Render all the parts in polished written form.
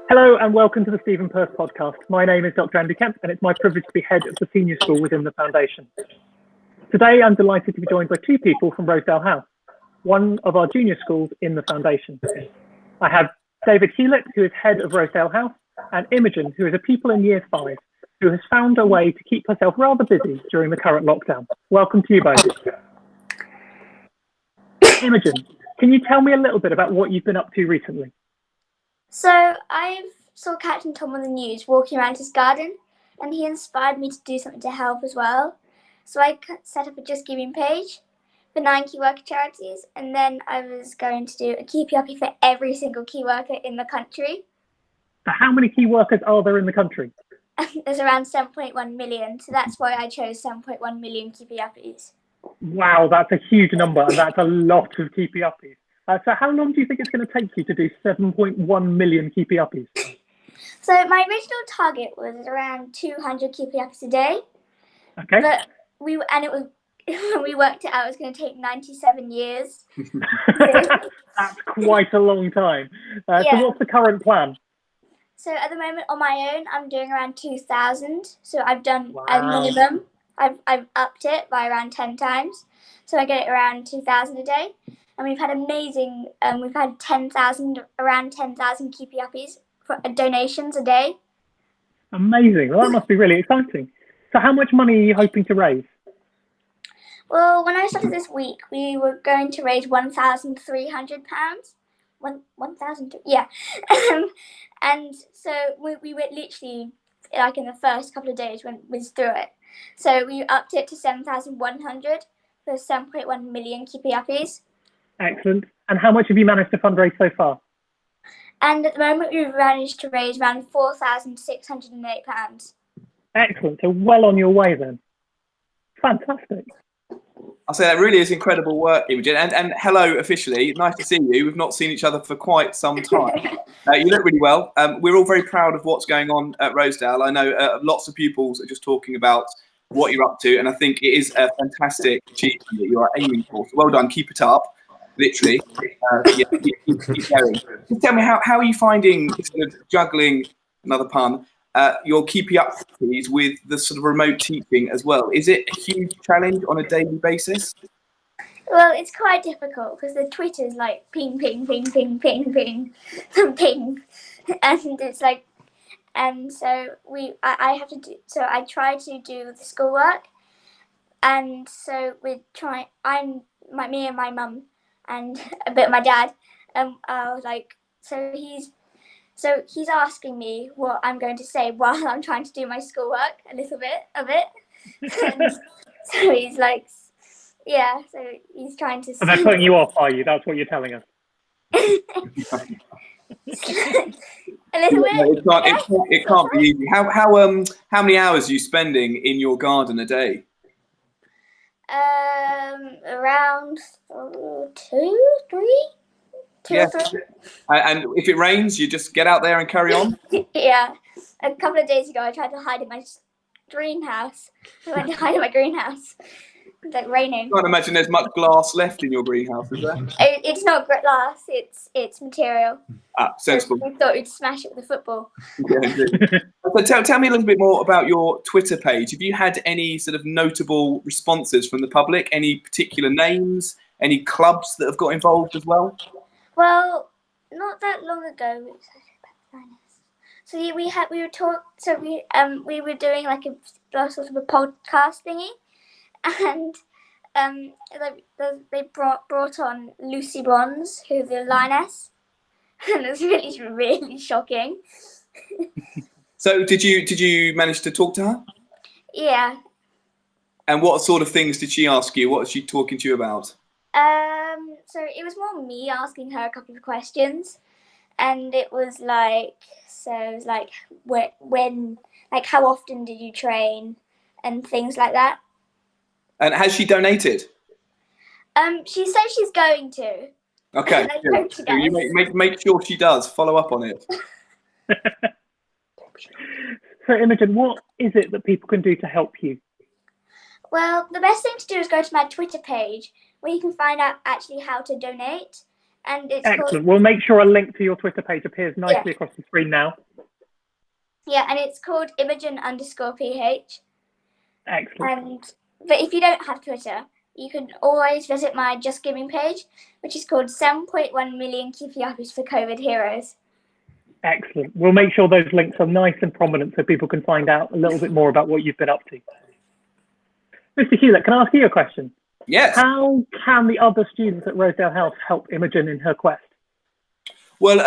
Hello and welcome to the Stephen Perse podcast. My name is Dr Andy Kemp and it's my privilege to be head of the senior school within the foundation. Today I'm delighted to be joined by two people from Rosedale House, one of our junior schools in the foundation. I have David Hewlett, who is head of Rosedale House, and Imogen, who is a pupil in year 5, who has found a way to keep herself rather busy during the current lockdown. Welcome to you both. Imogen, can you tell me a little bit about what you've been up to recently? So I saw Captain Tom on the news walking around his garden, and he inspired me to do something to help as well. So I set up a Just Giving page for 9 key worker charities, and then I was going to do a Keepie Uppie for every single key worker in the country. So how many key workers are there in the country? There's around 7.1 million, so that's why I chose 7.1 million Keepie Uppies. Wow, that's a huge number, and that's a lot of Keepie Uppies. So how long do you think it's going to take you to do 7.1 million Keepie Uppies? So my original target was around 200 Keepie Uppies a day. Okay. But we worked it out, it was going to take 97 years. That's quite a long time. Yeah. So what's the current plan? So at the moment on my own, I'm doing around 2,000. So I've done a minimum. I've upped it by around 10 times. So I get it around 2,000 a day. And we've had amazing, we've had around 10,000 Keepie Uppies for donations a day. Amazing. Well, that must be really exciting. So how much money are you hoping to raise? Well, when I started this week, we were going to raise £1,300. 1,000, yeah. And so we went literally, like in the first couple of days, when we was through it. So we upped it to 7,100 for 7.1 million Keepie Uppies. Excellent. And how much have you managed to fundraise so far? And at the moment, we've managed to raise around £4,608. Excellent. So well on your way then. Fantastic. I'll say that really is incredible work, Imogen. And hello, officially. Nice to see you. We've not seen each other for quite some time. You look really well. We're all very proud of what's going on at Rosedale. I know lots of pupils are just talking about what you're up to, and I think it is a fantastic achievement that you are aiming for. So well done. Keep it up. Literally, keep going. Just tell me, how are you finding sort of juggling, another pun, your Keepie Uppies with the sort of remote teaching as well? Is it a huge challenge on a daily basis? Well, it's quite difficult because the Twitter's like ping, ping, ping, ping, ping, ping, ping, and it's like, and so I have to do. So I try to do the schoolwork, and so me and my mum. And a bit of my dad, I was like, so he's asking me what I'm going to say while I'm trying to do my schoolwork, a little bit of it. And so he's like, yeah, so he's trying to. And they're putting you off, are you? That's what you're telling us. A little bit. It can't be easy. How many hours are you spending in your garden a day? Around 2, 3. Yeah. And if it rains, you just get out there and carry on? Yeah. A couple of days ago, I tried to hide in my greenhouse. I went to hide in my greenhouse. It's like raining. I can't imagine there's much glass left in your greenhouse, is there? It's not glass, it's material. Sensible. We thought we'd smash it with a football. Yeah, so tell me a little bit more about your Twitter page. Have you had any sort of notable responses from the public? Any particular names? Any clubs that have got involved as well? Well, not that long ago. So we were doing like a sort of a podcast thingy, and they brought on Lucy Bronze, who's the lioness, and it was really shocking. So did you manage to talk to her? Yeah. And what sort of things did she ask you? What was she talking to you about? So it was more me asking her a couple of questions, and it was like, when, like, how often did you train, and things like that. And has she donated? She says she's going to. Okay. You make sure she does. Follow up on it. So Imogen, what is it that people can do to help you? Well, the best thing to do is go to my Twitter page, where you can find out actually how to donate. And it's Excellent. called, We'll make sure a link to your Twitter page appears nicely across the screen now. yeah, and it's called Imogen_PH. Excellent. But if you don't have Twitter, you can always visit my Just Giving page, which is called 7.1 million Keepie Uppies for COVID heroes. Excellent. We'll make sure those links are nice and prominent so people can find out a little bit more about what you've been up to. Mr. Hewlett, can I ask you a question? Yes. How can the other students at Rosedale House help Imogen in her quest? Well,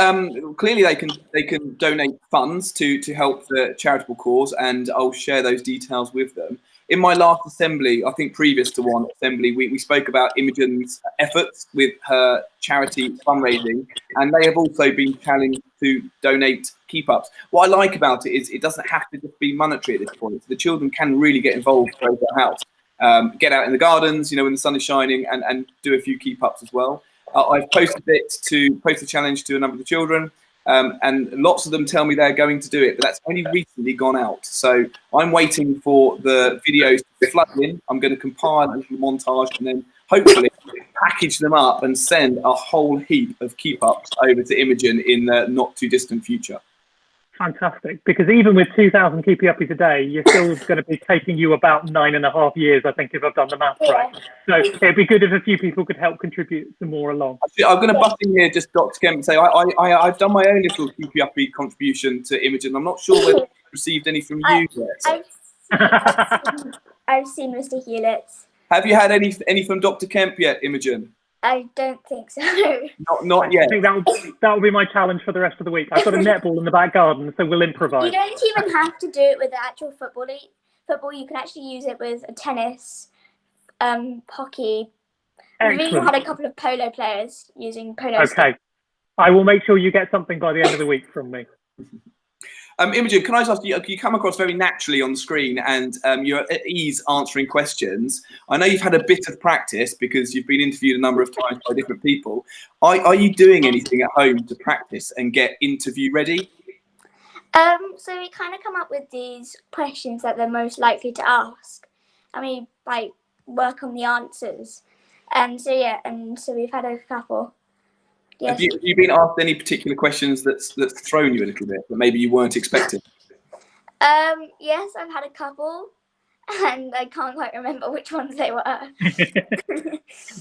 clearly they can donate funds to help the charitable cause, and I'll share those details with them. In my last assembly, I think previous to one assembly, we spoke about Imogen's efforts with her charity fundraising, and they have also been challenged to donate keep-ups. What I like about it is it doesn't have to just be monetary at this point. The children can really get involved with Rosedale House. Get out in the gardens, you know, when the sun is shining, and do a few keep-ups as well. I've posted the challenge to a number of the children, and lots of them tell me they're going to do it, but that's only recently gone out. So I'm waiting for the videos to flood in. I'm going to compile a little montage and then hopefully package them up and send a whole heap of keep-ups over to Imogen in the not too distant future. Fantastic, because even with 2,000 Keepie Uppies a day, you're still going to be taking you about 9.5 years, I think, if I've done the maths right. So it'd be good if a few people could help contribute some more along. I'm going to butt in here, just Dr. Kemp, and say I've done my own little Keepie Uppie contribution to Imogen. I'm not sure whether I've received any from you yet. I've seen Mr. Hewlett's. Have you had any from Dr. Kemp yet, Imogen? I don't think so. Not yet. I think that will be my challenge for the rest of the week. I've got a netball in the back garden, so we'll improvise. You don't even have to do it with the actual football. You can actually use it with a tennis, hockey. We've even had a couple of polo players using polo. Okay. Sticks. I will make sure you get something by the end of the week from me. Imogen, can I just ask you, you come across very naturally on screen, and you're at ease answering questions. I know you've had a bit of practice because you've been interviewed a number of times by different people. Are you doing anything at home to practice and get interview ready? So we kind of come up with these questions that they're most likely to ask, and we like work on the answers. So we've had a couple. Yes. Have you been asked any particular questions that's thrown you a little bit that maybe you weren't expecting? Yes, I've had a couple, and I can't quite remember which ones they were.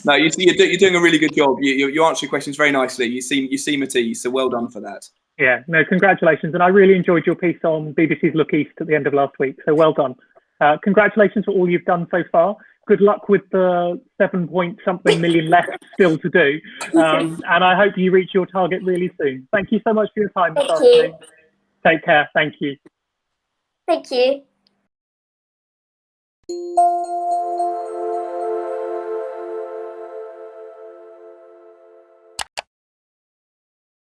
No, you're doing a really good job. You answer your questions very nicely. You seem at ease, so well done for that. Yeah, no, congratulations. And I really enjoyed your piece on BBC's Look East at the end of last week, so well done. Congratulations for all you've done so far. Good luck with the 7-point-something million left still to do. And I hope you reach your target really soon. Thank you so much for your time this afternoon. Take care. Thank you. Thank you.